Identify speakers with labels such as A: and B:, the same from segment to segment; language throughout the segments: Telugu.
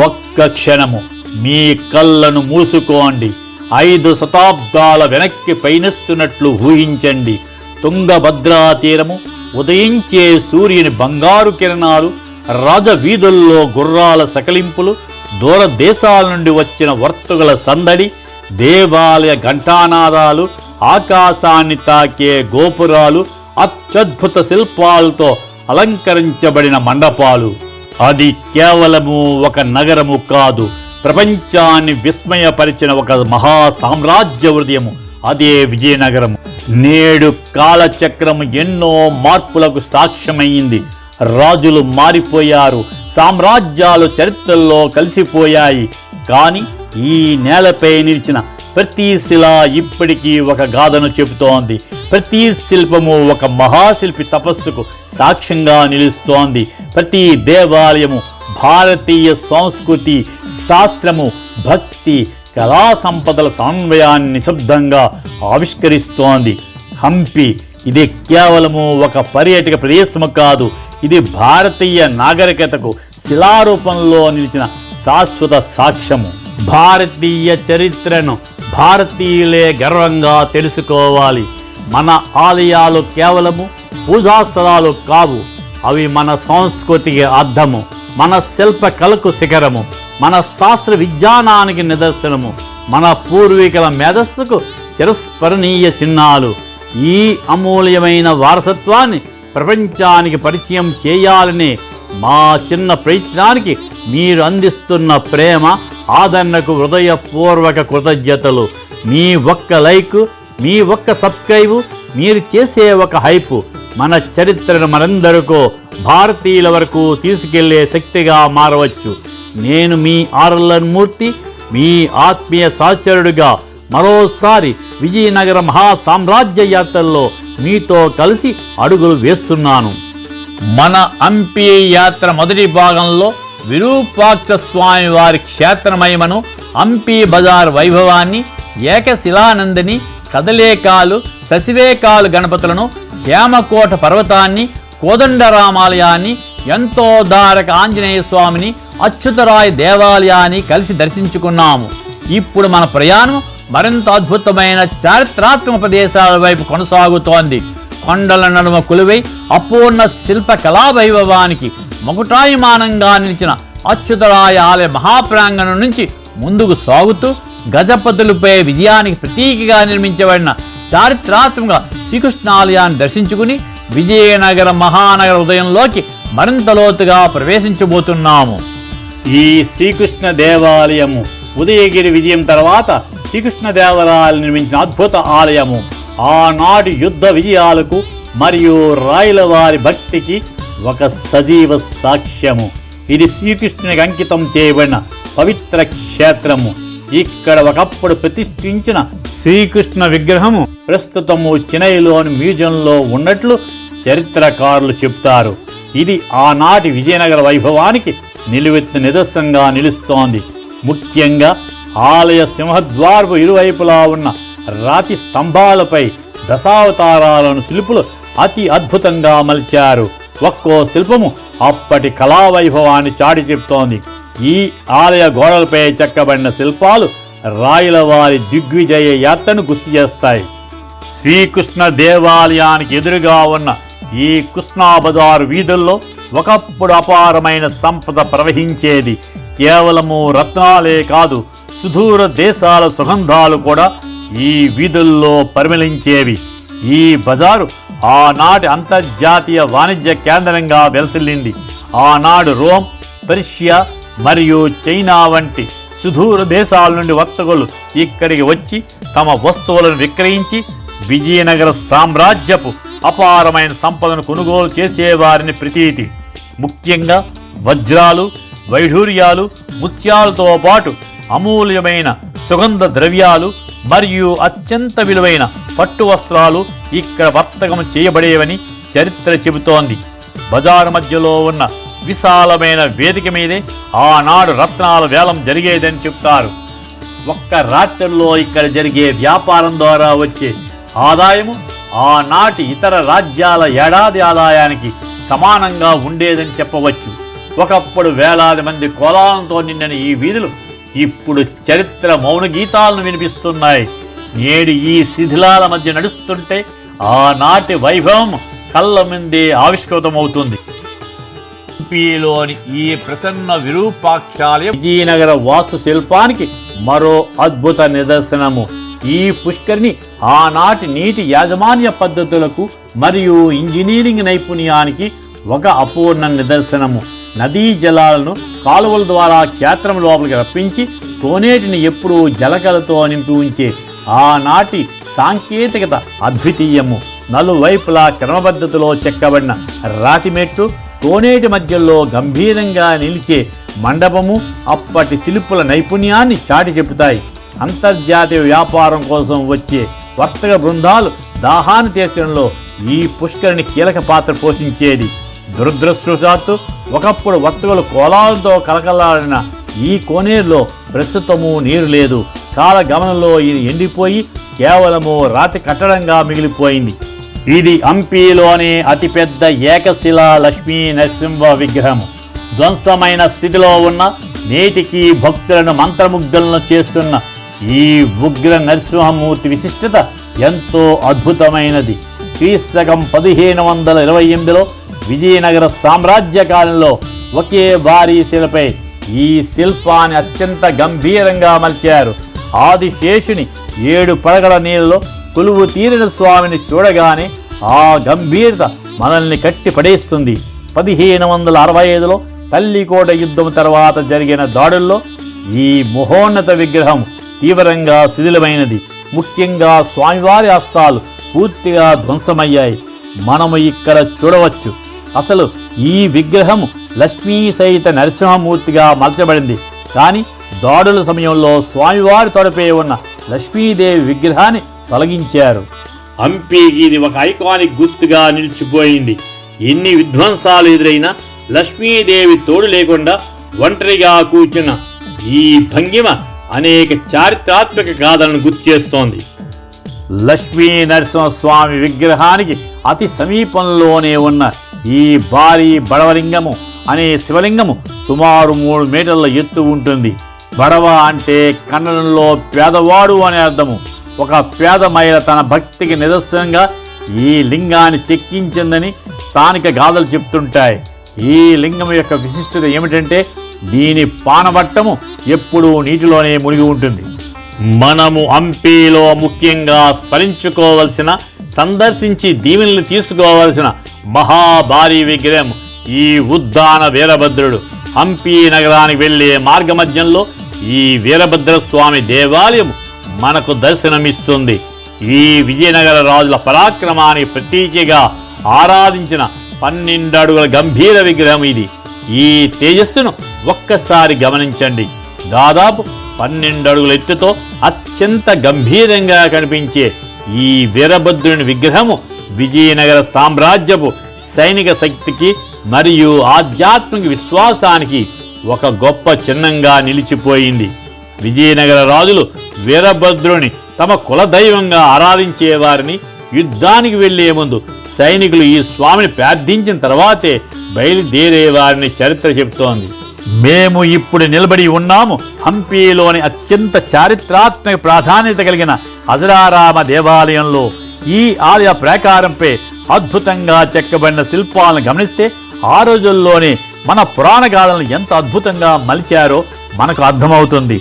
A: ఒక్క క్షణము మీ కళ్ళను మూసుకోండి. 5 శతాబ్దాల వెనక్కి పయనిస్తున్నట్లు ఊహించండి. తుంగభద్రా తీరము, ఉదయించే సూర్యుని బంగారు కిరణాలు, రాజవీధుల్లో గుర్రాల సకలింపులు, దూర దేశాల నుండి వచ్చిన వర్తకుల సందడి, దేవాలయ ఘంటానాదాలు, ఆకాశాన్ని తాకే గోపురాలు, అత్యద్భుత శిల్పాలతో అలంకరించబడిన మండపాలు. అది కేవలము ఒక నగరము కాదు, ప్రపంచాన్ని విస్మయపరిచిన ఒక మహా సామ్రాజ్య హృదయము. అదే విజయనగరము. నేడు కాలచక్రము ఎన్నో మార్పులకు సాక్ష్యమైంది. రాజులు మారిపోయారు, సామ్రాజ్యాలు చరిత్రల్లో కలిసిపోయాయి. కానీ ఈ నేలపై నిలిచిన ప్రతి శిల ఇప్పటికీ ఒక గాథను చెబుతోంది. ప్రతి శిల్పము ఒక మహాశిల్పి తపస్సుకు సాక్ష్యంగా నిలుస్తోంది. ప్రతి దేవాలయము భారతీయ సంస్కృతి, శాస్త్రము, భక్తి, కళా సంపదల సమన్వయాన్ని నిశ్శబ్దంగా ఆవిష్కరిస్తోంది. హంపి ఇది కేవలము ఒక పర్యాటక ప్రదేశము కాదు, ఇది భారతీయ నాగరికతకు శిలారూపంలో నిలిచిన శాశ్వత సాక్ష్యము. భారతీయ చరిత్రను భారతీయులే గర్వంగా తెలుసుకోవాలి. మన ఆలయాలు కేవలము పూజాస్థలాలు కావు, అవి మన సంస్కృతికి అర్థము, మన శిల్పకళకు శిఖరము, మన శాస్త్ర విజ్ఞానానికి నిదర్శనము, మన పూర్వీకుల మేధస్సుకు చిరస్మరణీయ చిహ్నాలు. ఈ అమూల్యమైన వారసత్వాన్ని ప్రపంచానికి పరిచయం చేయాలనే మా చిన్న ప్రయత్నానికి మీరు అందిస్తున్న ప్రేమ, ఆదరణకు హృదయపూర్వక కృతజ్ఞతలు. మీ ఒక్క లైక్, మీ ఒక్క సబ్స్క్రైబు, మీరు చేసే ఒక హైపు మన చరిత్రను మనందరికో భారతీయుల వరకు తీసుకెళ్లే శక్తిగా మారవచ్చు. నేను మీ ఆర్ఎల్ఎన్ మూర్తి, మీ ఆత్మీయ సహచరుడిగా మరోసారి విజయనగర మహాసామ్రాజ్య యాత్రల్లో మీతో కలిసి అడుగులు వేస్తున్నాను. మన హంపి యాత్ర మొదటి భాగంలో విరూపాక్ష స్వామి వారి క్షేత్రమహిమను, హంపి బజార్ వైభవాన్ని, ఏకశిలానందిని, కదలేకాలు, శశివేకాలు గణపతులను, హేమకోట పర్వతాన్ని, కోదండరామాలయాన్ని, ఎంతో దారక ఆంజనేయ స్వామిని, అచ్యుతరాయ దేవాలయాన్ని కలిసి దర్శించుకున్నాము. ఇప్పుడు మన ప్రయాణం మరింత అద్భుతమైన చారిత్రాత్మక ప్రదేశాల వైపు కొనసాగుతోంది. కొండల నడుమ కొలువై అపూర్ణ శిల్ప కళా వైభవానికి మకుటాయమానంగా నిలిచిన అచ్యుతరాయ ఆలయ మహాప్రాంగణం నుంచి ముందుకు సాగుతూ గజపతులపై విజయానికి ప్రతీకగా నిర్మించబడిన చారిత్రాత్మక శ్రీకృష్ణ ఆలయాన్ని దర్శించుకుని విజయనగర మహానగర ఉదయంలోకి మరింత లోతుగా ప్రవేశించబోతున్నాము. ఈ శ్రీకృష్ణ దేవాలయము ఉదయగిరి విజయం తర్వాత శ్రీకృష్ణదేవరాయలు నిర్మించిన అద్భుత ఆలయము. ఆనాటి యుద్ధ విజయాలకు మరియు రాయల వారి భక్తికి ఒక సజీవ సాక్ష్యము. ఇది శ్రీకృష్ణునికి అంకితం చేయబడిన పవిత్ర క్షేత్రము. ఇక్కడ ఒకప్పుడు ప్రతిష్ఠించిన శ్రీకృష్ణ విగ్రహము ప్రస్తుతము చెన్నైలోని మ్యూజియంలో ఉన్నట్లు చరిత్రకారులు చెబుతారు. ఇది ఆనాటి విజయనగర వైభవానికి నిలువెత్తు నిదర్శనంగా నిలుస్తోంది. ముఖ్యంగా ఆలయ సింహద్వారపు ఇరువైపులా ఉన్న రాతి స్తంభాలపై దశావతారాలను శిల్పులు అతి అద్భుతంగా మలిచారు. ఒక్కో శిల్పము అప్పటి కళావైభవాన్ని చాటి చెప్తోంది. ఈ ఆలయ గోడలపై చెక్కబడిన శిల్పాలు రాయల వారి దిగ్విజయ యాత్రను గుర్తు చేస్తాయి. శ్రీకృష్ణ దేవాలయానికి ఎదురుగా ఉన్న ఈ కృష్ణా బజారు వీధుల్లో ఒకప్పుడు అపారమైన సంపద ప్రవహించేది. కేవలము రత్నాలే కాదు, సుదూర దేశాల సుగంధాలు కూడా ఈ వీధుల్లో పరిమళించేవి. ఈ బజారు ఆనాటి అంతర్జాతీయ వాణిజ్య కేంద్రంగా వెలసిల్లింది. ఆనాడు రోమ్, పర్షియా మరియు చైనా వంటి సుదూర దేశాల నుండి వర్తకులు ఇక్కడికి వచ్చి తమ వస్తువులను విక్రయించి విజయనగర సామ్రాజ్యపు అపారమైన సంపదను కొనుగోలు చేసేవారిని ప్రతీతి. ముఖ్యంగా వజ్రాలు, వైఢూర్యాలు, ముత్యాలతో పాటు అమూల్యమైన సుగంధ ద్రవ్యాలు మరియు అత్యంత విలువైన పట్టు వస్త్రాలు ఇక్కడ వర్తకం చేయబడేవని చరిత్ర చెబుతోంది. బజారు మధ్యలో ఉన్న విశాలమైన వేదిక మీదే ఆనాడు రత్నాల వేలం జరిగేదని చెప్తారు. ఒక్క రాత్రిలో ఇక్కడ జరిగే వ్యాపారం ద్వారా వచ్చే ఆదాయము ఆనాటి ఇతర రాజ్యాల ఏడాది ఆదాయానికి సమానంగా ఉండేదని చెప్పవచ్చు. ఒకప్పుడు వేలాది మంది కోలాలతో నిండిన ఈ వీధులు ఇప్పుడు చరిత్ర మౌన గీతాలను వినిపిస్తున్నాయి. నేడు ఈ శిథిలాల మధ్య నడుస్తుంటే ఆనాటి వైభవం కళ్ళ ముందే ఆవిష్కృతమవుతుంది. హంపీలోని ఈ ప్రసన్న విరూపాక్షాలయం విజయనగర వాస్తు శిల్పానికి మరో అద్భుత నిదర్శనము. ఈ పుష్కరిణి ఆనాటి నీటి యాజమాన్య పద్ధతులకు మరియు ఇంజనీరింగ్ నైపుణ్యానికి ఒక అపూర్ణ నిదర్శనము. నదీ జలాలను కాలువల ద్వారా క్షేత్రం లోపలికి రప్పించి కోనేటిని ఎప్పుడూ జలకలతో నింపి ఉంచే ఆనాటి సాంకేతికత అద్వితీయము. నలువైపులా క్రమపద్ధతిలో చెక్కబడిన రాతిమెట్లు, కోనేటి మధ్యలో గంభీరంగా నిలిచే మండపము అప్పటి శిల్పుల నైపుణ్యాన్ని చాటి చెబుతాయి. అంతర్జాతీయ వ్యాపారం కోసం వచ్చే వర్తక బృందాలు దాహాన్ని తీర్చడంలో ఈ పుష్కరిణి కీలక పాత్ర పోషించేది. దురదృష్టవశాత్తు ఒకప్పుడు వర్తకులు కోలాలతో కలకలాడిన ఈ కోనేరులో ప్రస్తుతము నీరు లేదు. కాలగమనంలో ఇది ఎండిపోయి కేవలము రాతి కట్టడంగా మిగిలిపోయింది. ఇది హంపీలోని అతిపెద్ద ఏకశిలా లక్ష్మీ నరసింహ విగ్రహము. ధ్వంసమైన స్థితిలో ఉన్న నేటికి భక్తులను మంత్రముగ్ధులను చేస్తున్న ఈ ఉగ్ర నరసింహమూర్తి విశిష్టత ఎంతో అద్భుతమైనది. క్రీస్తకం 1528లో విజయనగర సామ్రాజ్య కాలంలో ఒకే భారీ శిలపై ఈ శిల్పాన్ని అత్యంత గంభీరంగా మలిచారు. ఆదిశేషుని 7 పడగల నీళ్ళలో కొలువు తీరిన స్వామిని చూడగానే ఆ గంభీరత మనల్ని కట్టి పడేస్తుంది. 1565లో తల్లికోట యుద్ధం తర్వాత జరిగిన దాడుల్లో ఈ మహోన్నత విగ్రహం తీవ్రంగా శిథిలమైనది. ముఖ్యంగా స్వామివారి హస్తాలు పూర్తిగా ధ్వంసమయ్యాయి. మనము ఇక్కడ చూడవచ్చు. అసలు ఈ విగ్రహం లక్ష్మీ సహిత నరసింహమూర్తిగా మలచబడింది. కానీ దాడుల సమయంలో స్వామివారి తొడపై ఉన్న లక్ష్మీదేవి విగ్రహాన్ని తొలగించారు. హంపీకి ఇది ఒక ఐకానిక్ గుర్తుగా నిలిచిపోయింది. ఎన్ని విధ్వంసాలు ఎదురైనా లక్ష్మీదేవి తోడు లేకుండా ఒంటరిగా కూర్చున్న ఈ భంగిమ అనేక చారిత్రాత్మక గాథలను గుర్తు చేస్తోంది. లక్ష్మీ నరసింహస్వామి విగ్రహానికి అతి సమీపంలోనే ఉన్న ఈ భారీ బడవలింగము అనే శివలింగము సుమారు 3 మీటర్ల ఎత్తు ఉంటుంది. బడవ అంటే కన్నడంలో పేదవాడు అనే అర్థము. ఒక పేద మహిళ తన భక్తికి నిదర్శనంగా ఈ లింగాన్ని చెక్కించిందని స్థానిక గాథలు చెప్తుంటాయి. ఈ లింగం యొక్క విశిష్టత ఏమిటంటే దీని పానవట్టము ఎప్పుడూ నీటిలోనే మునిగి ఉంటుంది. మనము హంపీలో ముఖ్యంగా స్మరించుకోవలసిన, సందర్శించి దీవెనలు తీసుకోవలసిన మహాభారీ విగ్రహం ఈ ఉద్దాన వీరభద్రుడు. హంపీ నగరానికి వెళ్లే మార్గమధ్యంలో ఈ వీరభద్రస్వామి దేవాలయం మనకు దర్శనమిస్తుంది. ఈ విజయనగర రాజుల పరాక్రమానికి ప్రతీకగా ఆరాధించిన 12 అడుగుల గంభీర విగ్రహం ఇది. ఈ తేజస్సును ఒక్కసారి గమనించండి. దాదాపు 12 అడుగుల ఎత్తుతో అత్యంత గంభీరంగా కనిపించే ఈ వీరభద్రుని విగ్రహము విజయనగర సామ్రాజ్యపు సైనిక శక్తికి మరియు ఆధ్యాత్మిక విశ్వాసానికి ఒక గొప్ప చిహ్నంగా నిలిచిపోయింది. విజయనగర రాజులు వీరభద్రుని తమ కులదైవంగా ఆరాధించే వారిని యుద్ధానికి వెళ్లే ముందు సైనికులు ఈ స్వామిని ప్రార్థించిన తర్వాతే బయలుదేరేవారిని చరిత్ర చెబుతోంది. మేము ఇప్పుడు నిలబడి ఉన్నాము హంపీలోని అత్యంత చారిత్రాత్మక ప్రాధాన్యత కలిగిన అజరారామ దేవాలయంలో. ఈ ఆలయ ప్రాకారంపై అద్భుతంగా చెక్కబడిన శిల్పాలను గమనిస్తే ఆ రోజుల్లోనే మన పురాణ గాథలను ఎంత అద్భుతంగా మలిచారో మనకు అర్థమవుతుంది.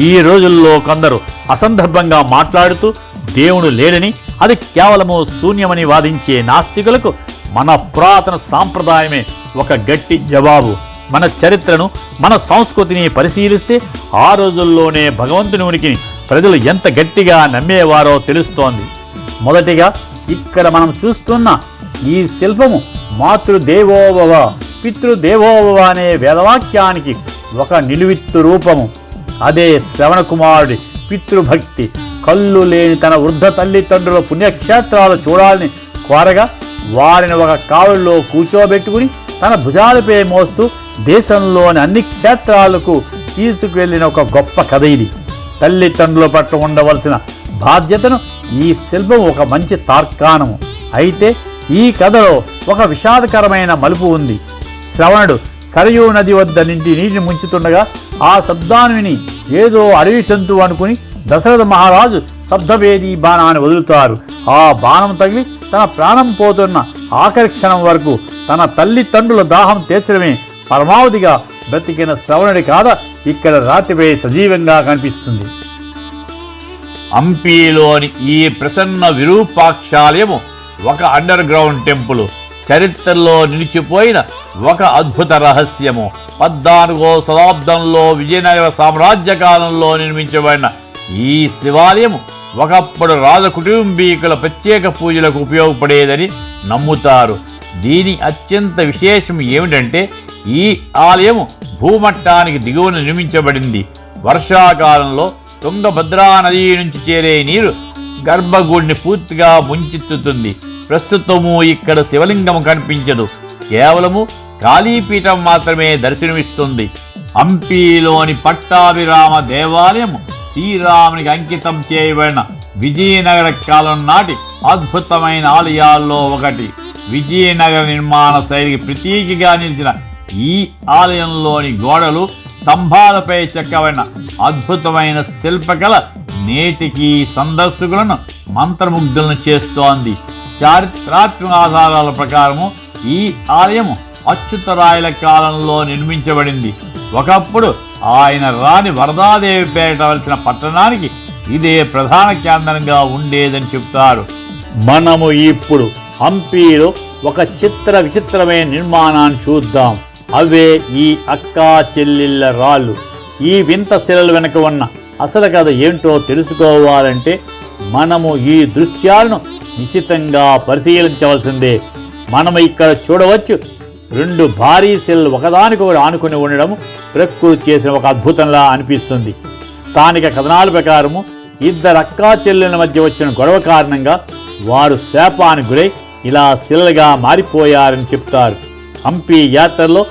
A: ఈ రోజుల్లో కొందరు అసందర్భంగా మాట్లాడుతూ దేవుడు లేడని, అది కేవలము శూన్యమని వాదించే నాస్తికులకు మన పురాతన సాంప్రదాయమే ఒక గట్టి జవాబు. మన చరిత్రను, మన సంస్కృతిని పరిశీలిస్తే ఆ రోజుల్లోనే భగవంతుని ఉనికిని ప్రజలు ఎంత గట్టిగా నమ్మేవారో తెలుస్తోంది. మొదటిగా ఇక్కడ మనం చూస్తున్న ఈ శిల్పము మాతృదేవోభవ, పితృదేవోభవ అనే వేదవాక్యానికి ఒక నిలువిత్తు రూపము. అదే శ్రవణకుమారుడి పితృభక్తి. కళ్ళు లేని తన వృద్ధ తల్లిదండ్రుల పుణ్యక్షేత్రాలు చూడాలని కోరగా వారిని ఒక కావలిలో కూర్చోబెట్టుకుని తన భుజాలపై మోస్తూ దేశంలోని అన్ని క్షేత్రాలకు తీసుకువెళ్లిన ఒక గొప్ప కథ ఇది. తల్లిదండ్రుల పట్ల ఉండవలసిన బాధ్యతను ఈ శిల్పం ఒక మంచి తార్కాణము. అయితే ఈ కథలో ఒక విషాదకరమైన మలుపు ఉంది. శ్రవణుడు సరయూ నది వద్ద నీటిని ముంచుతుండగా ఆ శబ్దాన్ని విని ఏదో అడవి జంతువు అనుకుని దశరథ మహారాజు శబ్దవేది బాణాన్ని వదులుతారు. ఆ బాణం తగిలి తన ప్రాణం పోతున్న ఆఖరి క్షణం వరకు తన తల్లిదండ్రుల దాహం తీర్చడమే పరమావధిగా బ్రతికిన శ్రవణుడి కాథ ఇక్కడ రాతిపై సజీవంగా కనిపిస్తుంది. హంపీలోని ఈ ప్రసన్న విరూపాక్షాలయము ఒక అండర్ గ్రౌండ్ టెంపుల్, చరిత్రలో నిలిచిపోయిన ఒక అద్భుత రహస్యము. 14వ శతాబ్దంలో విజయనగర సామ్రాజ్య కాలంలో నిర్మించబడిన ఈ శివాలయము ఒకప్పుడు రాజకుటుంబీకుల ప్రత్యేక పూజలకు ఉపయోగపడేదని నమ్ముతారు. దీని అత్యంత విశేషం ఏమిటంటే ఈ ఆలయము భూమట్టానికి దిగువన నిర్మించబడింది. వర్షాకాలంలో తుంగభద్రా నది నుంచి చేరే నీరు గర్భగుడిని పూర్తిగా ముంచెత్తుతుంది. ప్రస్తుతము ఇక్కడ శివలింగం కనిపించదు, కేవలము కాళీపీఠం మాత్రమే దర్శనమిస్తుంది. హంపీలోని పట్టాభిరామ దేవాలయం శ్రీరామునికి అంకితం చేయబడిన విజయనగర కాలం నాటి అద్భుతమైన ఆలయాల్లో ఒకటి. విజయనగర నిర్మాణ శైలికి ప్రతీకగా నిలిచిన ఈ ఆలయంలోని గోడలు, స్తంభాలపై చెక్కబడిన అద్భుతమైన శిల్పకళ నేటికి సందర్శకులను మంత్రముగ్ధులను చేస్తోంది. చారిత్రాత్మక ఆధారాల ప్రకారము ఈ ఆలయము అచ్యుతరాయల కాలంలో నిర్మించబడింది. ఒకప్పుడు ఆయన రాణి వరదాదేవి పేరిట వలసిన పట్టణానికి ఇదే ప్రధాన కేంద్రంగా ఉండేదని చెప్తారు. మనము ఇప్పుడు హంపీలో ఒక విచిత్రమైన నిర్మాణాన్ని చూద్దాం. అవే ఈ అక్కా చెల్లెళ్ళ రాళ్ళు. ఈ వింత శిలలు వెనుక ఉన్న అసలు కథ ఏంటో తెలుసుకోవాలంటే మనము ఈ దృశ్యాలను నిశ్చితంగా పరిశీలించవలసిందే. మనము ఇక్కడ చూడవచ్చు, 2 భారీ శిలలు ఒకదానికొకటి ఆనుకుని ఉండడం ప్రకృతి చేసిన ఒక అద్భుతంలా అనిపిస్తుంది. స్థానిక కథనాల ప్రకారము 2 అక్కా చెల్లెల మధ్య వచ్చిన గొడవ కారణంగా వారు శాపానికి గురై ఇలా శిలలుగా మారిపోయారని చెప్తారు. హంపీ యాత్రలో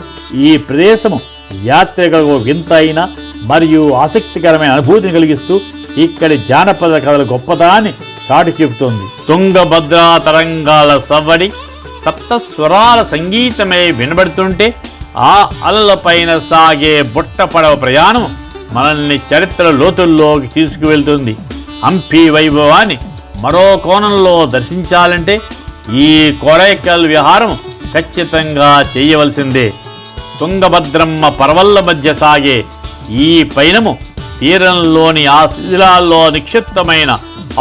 A: ఈ ప్రదేశము యాత్రికులకు వింత అయిన మరియు ఆసక్తికరమైన అనుభూతిని కలిగిస్తూ ఇక్కడి జానపద కథల గొప్పతనాన్ని చాటి చెబుతోంది. తుంగభద్రా తరంగాల సవ్వడి, సప్తస్వరాల సంగీతమే వినబడుతుంటే ఆ అలలపైన సాగే బుట్ట పడవ ప్రయాణం మనల్ని చరిత్ర లోతుల్లోకి తీసుకువెళ్తుంది. హంపీ వైభవాన్ని మరో కోణంలో దర్శించాలంటే ఈ కొరైకల్ విహారం ఖచ్చితంగా చేయవలసిందే. తుంగభద్రమ్మ పర్వల్ల మధ్య సాగే ఈ పయనము తీరంలోని ఆ శిథిలాల్లో నిక్షిప్తమైన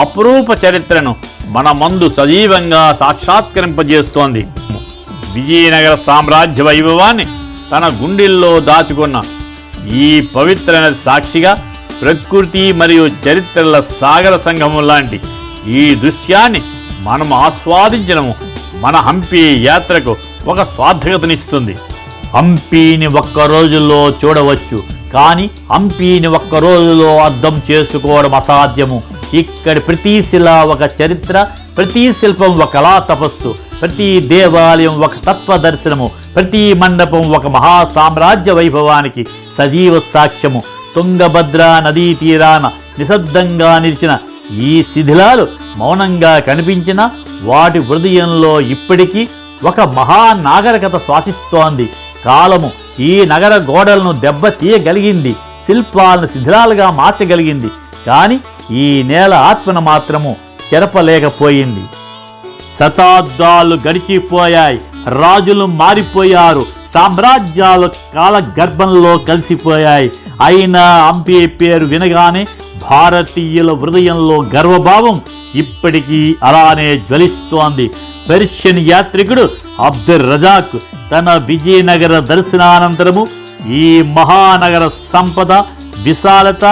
A: అపురూప చరిత్రను మన ముందు సజీవంగా సాక్షాత్కరింపజేస్తోంది. విజయనగర సామ్రాజ్య వైభవాన్ని తన గుండెల్లో దాచుకున్న ఈ పవిత్ర నది సాక్షిగా ప్రకృతి మరియు చరిత్రల సాగర సంగమం లాంటి ఈ దృశ్యాన్ని మనం ఆస్వాదించడము మన హంపీ యాత్రకు ఒక సార్థకతనిస్తుంది. హంపీని ఒక్క రోజుల్లో చూడవచ్చు, కానీ హంపీని ఒక్క రోజులో అర్థం చేసుకోవడం అసాధ్యము. ఇక్కడి ప్రతి శిల ఒక చరిత్ర, ప్రతి శిల్పం ఒక కళా తపస్సు, ప్రతి దేవాలయం ఒక తత్వ దర్శనము, ప్రతి మండపం ఒక మహా సామ్రాజ్య వైభవానికి సజీవ సాక్ష్యము. తుంగభద్రా నదీ తీరాన నిశ్శబ్దంగా నిలిచిన ఈ శిథిలాలు మౌనంగా కనిపించిన వాటి హృదయంలో ఇప్పటికీ ఒక మహానాగరికత శ్వాసిస్తోంది. కాలము ఈ నగర గోడలను దెబ్బతీయగలిగింది, శిల్పాలను శిథిలాలుగా మార్చగలిగింది, కానీ ఈ నేల ఆత్మను మాత్రము చెరపలేకపోయింది. శతాబ్దాలు గడిచిపోయాయి, రాజులు మారిపోయారు, సామ్రాజ్యాలు కాల గర్భంలో కలిసిపోయాయి. అయినా హంపీ పేరు వినగానే భారతీయుల హృదయంలో గర్వభావం ఇప్పటికీ అలానే జ్వలిస్తోంది. పర్షియన్ యాత్రికుడు అబ్దుర్ రజాక్ తన విజయనగర దర్శనానంతరము ఈ మహానగర సంపద, విశాలత,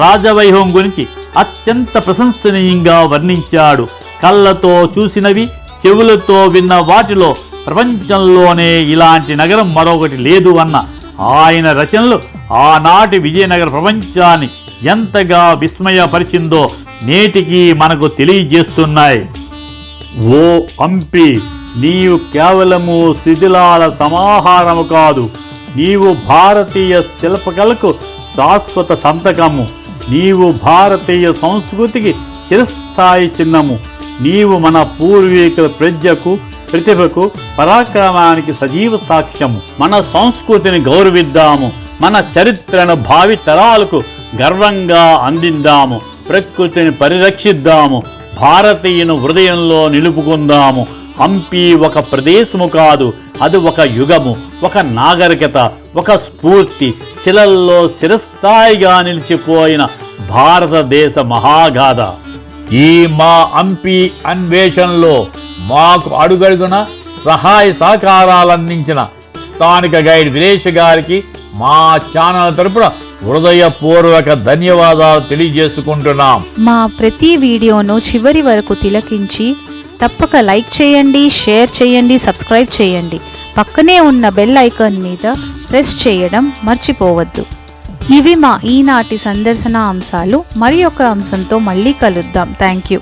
A: రాజవైభవం గురించి అత్యంత ప్రశంసనీయంగా వర్ణించాడు. కళ్ళతో చూసినవి, చెవులతో విన్న వాటిలో ప్రపంచంలోనే ఇలాంటి నగరం మరొకటి లేదు అన్న ఆయన రచనలు ఆనాటి విజయనగర ప్రపంచాన్ని ఎంతగా విస్మయపరిచిందో నేటికి మనకు తెలియజేస్తున్నాయి. ఓ హంపీ, నీవు కేవలము శిథిలాల సమాహారము కాదు, నీవు భారతీయ శిల్పకళకు శాశ్వత సంతకము, నీవు భారతీయ సంస్కృతికి చిరస్థాయి చిహ్నము, నీవు మన పూర్వీకుల ప్రజ్ఞకు, ప్రతిభకు పరాక్రమానికి సజీవ సాక్ష్యము. మన సంస్కృతిని గౌరవిద్దాము, మన చరిత్రను భావి తరాలకు గర్వంగా అందిద్దాము, ప్రకృతిని పరిరక్షిద్దాము, భారతీయుని హృదయంలో నిలుపుకుందాము. హంపి ఒక ప్రదేశము కాదు, అది ఒక యుగము, ఒక నాగరికత, ఒక స్ఫూర్తి, శిలల్లో చిరస్థాయిగా నిలిచిపోయిన భారతదేశ మహాగాథ. ఈ మా హంపి అన్వేషణలో మాకు అడుగడుగున సహాయ సహకారాలు అందించిన స్థానిక గైడ్ వీరేష్ గారికి మా ఛానల్ తరపున హృదయపూర్వక ధన్యవాదాలు తెలియజేసుకుంటున్నాం.
B: మా ప్రతి వీడియోను చివరి వరకు తిలకించి తప్పక లైక్ చేయండి, షేర్ చేయండి, సబ్స్క్రైబ్ చేయండి. పక్కనే ఉన్న బెల్ ఐకాన్ మీద ప్రెస్ చేయడం మర్చిపోవద్దు. ఇవి మా ఈనాటి సందర్శన అంశాలు. మరి ఒక అంశంతో మళ్ళీ కలుద్దాం. Thank you.